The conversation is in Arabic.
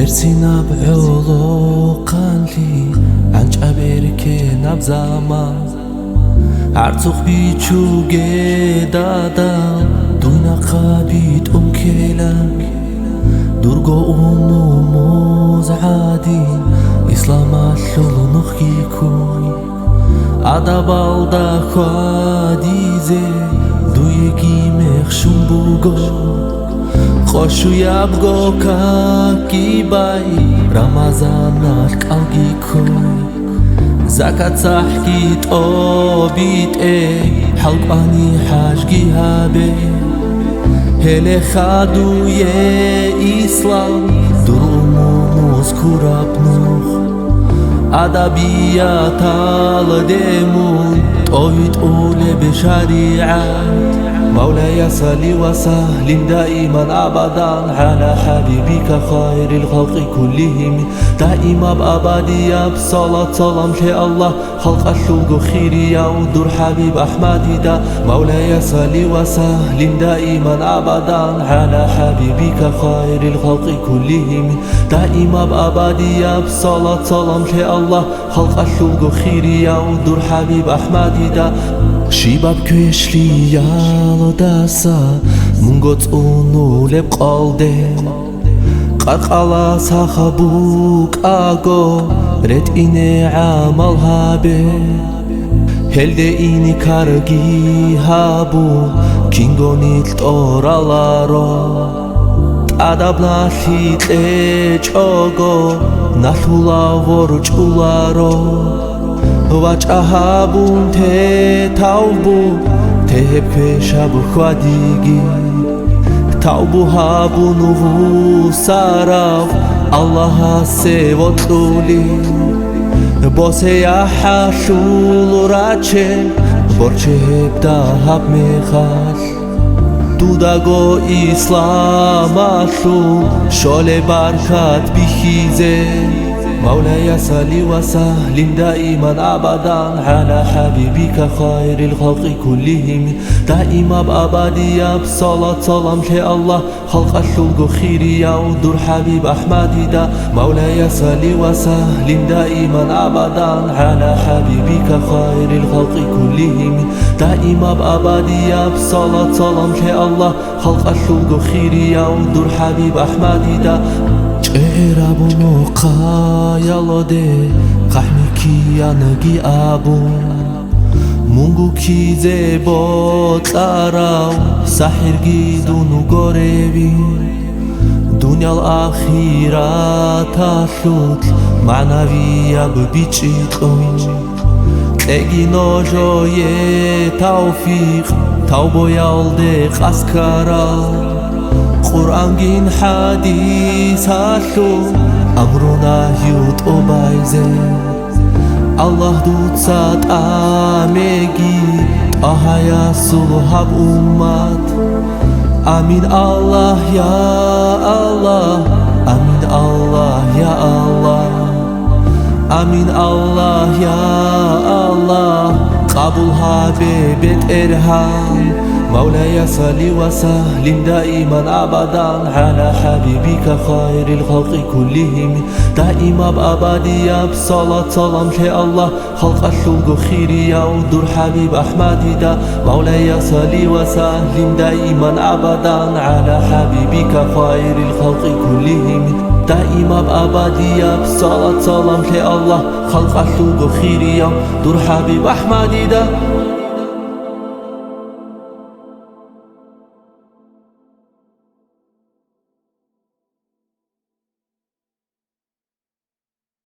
Versinab yolu kanli Anç aberke nabzama Artık bir çuge dada Duyna kabit kelak Durgo umumuz adin İslam allul nukhikuy Adabalda khadize Duyegi mekşum bugo Khoshu yabgo kakibay Ramazan algi koy Zakat sahki tobit Halqani hajgi habe Hele khaduye İslam Durumumuz kurabnuh Adabiyat al demun Toyut ule be şariat مولاي صل وسلم دائما أبدا على حبيبك خير الخلق كلهم دائما أبديا بصلاة سلام الله خلق الخلق خير يودر حبيب أحمد دا مولاي صل وسلم دائما أبدا على حبيبك خير الخلق كلهم دائما أبديا بصلاة سلام الله خلق الخلق خير يودر حبيب أحمد دا شيباب كيشلي يالو داسا مونغوت اونولب قالده قرقالا ساخبوك آگو رد اینه عمل هابه هلده اینی کارگی هابو کینگو نیت اورالارو ادب ناشید اچاگو نتولا ورچ اولارو وجهابون ته توبو ته پیشابو خودیگی توبو هابونو سراف الله سوتلولی باسه یا حشول راچه برچه هبدا هب میخواست دودگو اسلام آشو شال برکت بخیزه مولاي صل وسلم دائما أبدا على حبيبك خير الخلق كلهم دائما أبديا بصلاة سلام الله خلق الخلق خير يودر حبيب أحمد دا مولاي صل وسلم دائما أبدا على حبيبك خير الخلق كلهم دائما أبديا بصلاة سلام الله خلق الخلق خير يودر حبيب أحمد دا Erabunu qayalode Qahmi ki yanagi abu Mungu ki zebo tarau Sahir gidunu gorevi Dunyal akhirat ashut Manaviya bibichitun Egi nojoye tawfiq Tawbo yalde qaskara قرآن گین حدیث هاشو امرونا هیوت او بایزه الله دود سات آمگی آهایا سلوحب امت امین الله یا الله امین الله یا الله امین الله یا الله قبول ها ببت ارهام مولاي صل وسلم دائما أبدا على حبيبك خير الخلق كلهم دائما أبديا بصلاة سلام الله خلق الخلق خير يودر حبيب أحمد دا مولاي صل وسلم دائما أبدا على حبيبك خير الخلق كلهم دائما أبديا بصلاة سلام الله خلق الخلق خير يودر حبيب أحمد دا